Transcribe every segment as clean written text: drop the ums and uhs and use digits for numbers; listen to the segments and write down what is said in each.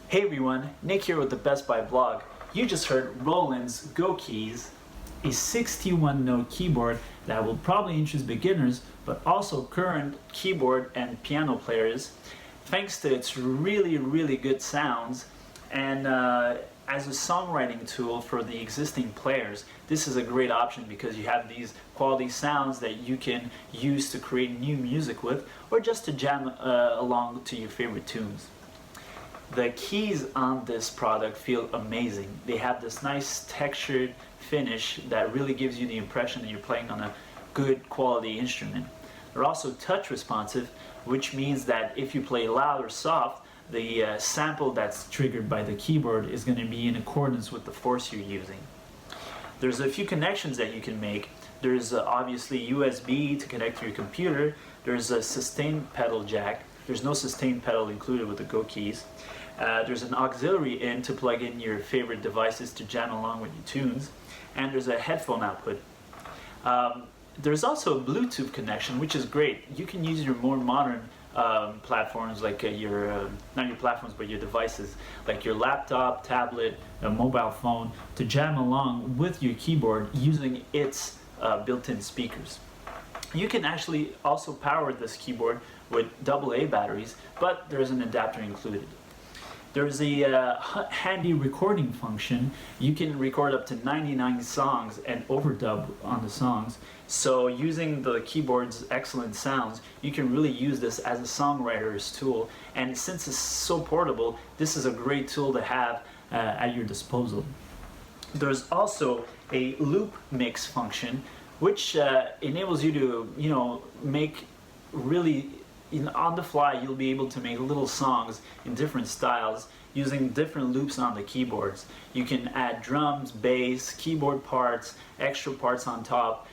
Hey everyone, Nick here with the Best Buy blog. You just heard Roland's Go Keys, a 61 note keyboard that will probably interest beginners but also current keyboard and piano players thanks to its really good sounds and as a songwriting tool for the existing players. This is a great option because you have these quality sounds that you can use to create new music with or just to jam along to your favorite tunes. The keys on this product feel amazing. They have this nice textured finish that really gives you the impression that you're playing on a good quality instrument. They're also touch responsive, which means that if you play loud or soft, the sample that's triggered by the keyboard is going to be in accordance with the force you're using. There's a few connections that you can make. There's obviously USB to connect to your computer. There's a sustain pedal jack. There's no sustain pedal included with the Go Keys. There's an auxiliary in to plug in your favorite devices to jam along with your tunes. And there's a headphone output. There's also a Bluetooth connection, which is great. You can use your more modern platforms like not your platforms but your devices like your laptop, tablet, a mobile phone to jam along with your keyboard using its built-in speakers. You can actually also power this keyboard with AA batteries, but there's an adapter included. There's a handy recording function. You can record up to 99 songs and overdub on the songs. So using the keyboard's excellent sounds, you can really use this as a songwriter's tool. And since it's so portable, this is a great tool to have at your disposal. There's also a loop mix function, which enables you to, make really on the fly. You'll be able to make little songs in different styles using different loops on the keyboards. You can add drums, bass, keyboard parts, extra parts on top.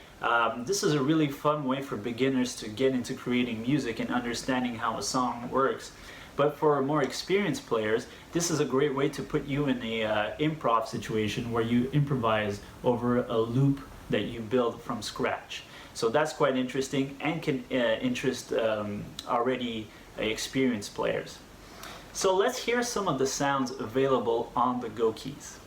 This is a really fun way for beginners to get into creating music and understanding how a song works. But for more experienced players, this is a great way to put you in a improv situation where you improvise over a loop that you build from scratch. So that's quite interesting and can interest already experienced players. So let's hear some of the sounds available on the Go Keys.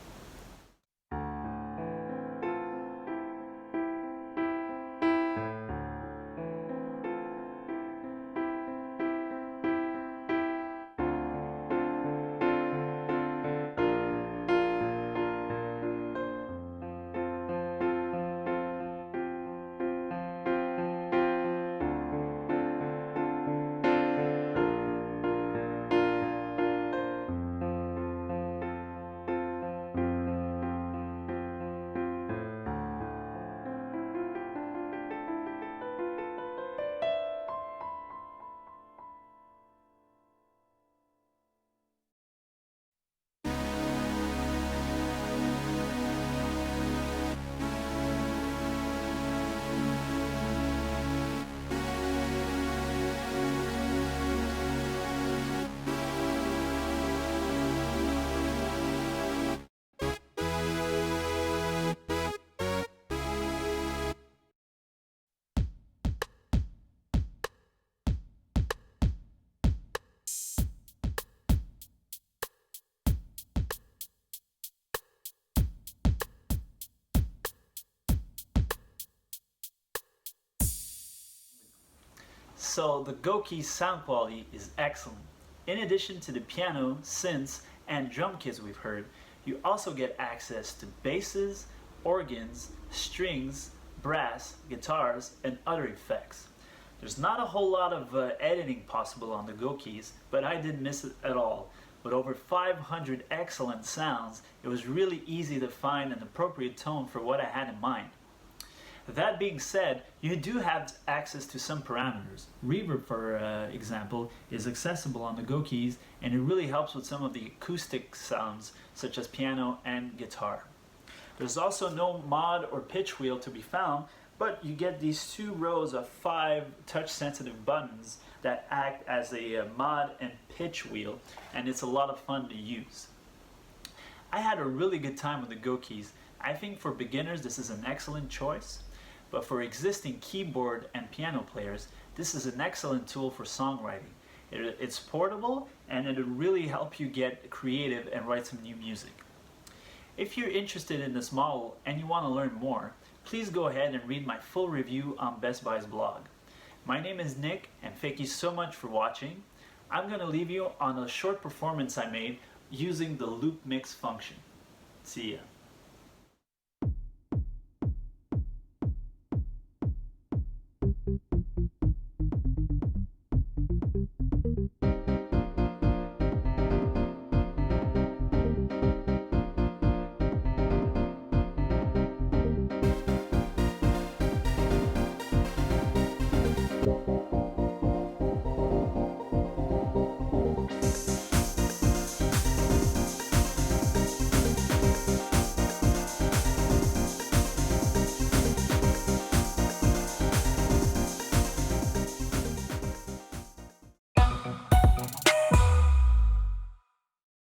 So the Go Keys sound quality is excellent. In addition to the piano, synths, and drum kits we've heard, you also get access to basses, organs, strings, brass, guitars, and other effects. There's not a whole lot of editing possible on the Go Keys, but I didn't miss it at all. With over 500 excellent sounds, it was really easy to find an appropriate tone for what I had in mind. That being said, you do have access to some parameters. Reverb, for example, is accessible on the Go Keys, and it really helps with some of the acoustic sounds such as piano and guitar. There's also no mod or pitch wheel to be found, but you get these 2 rows of 5 touch-sensitive buttons that act as a mod and pitch wheel, and it's a lot of fun to use. I had a really good time with the Go Keys. I think for beginners this is an excellent choice. But for existing keyboard and piano players, this is an excellent tool for songwriting. It's portable and it'll really help you get creative and write some new music. If you're interested in this model and you want to learn more, please go ahead and read my full review on Best Buy's blog. My name is Nick, and thank you so much for watching. I'm going to leave you on a short performance I made using the loop mix function. See ya.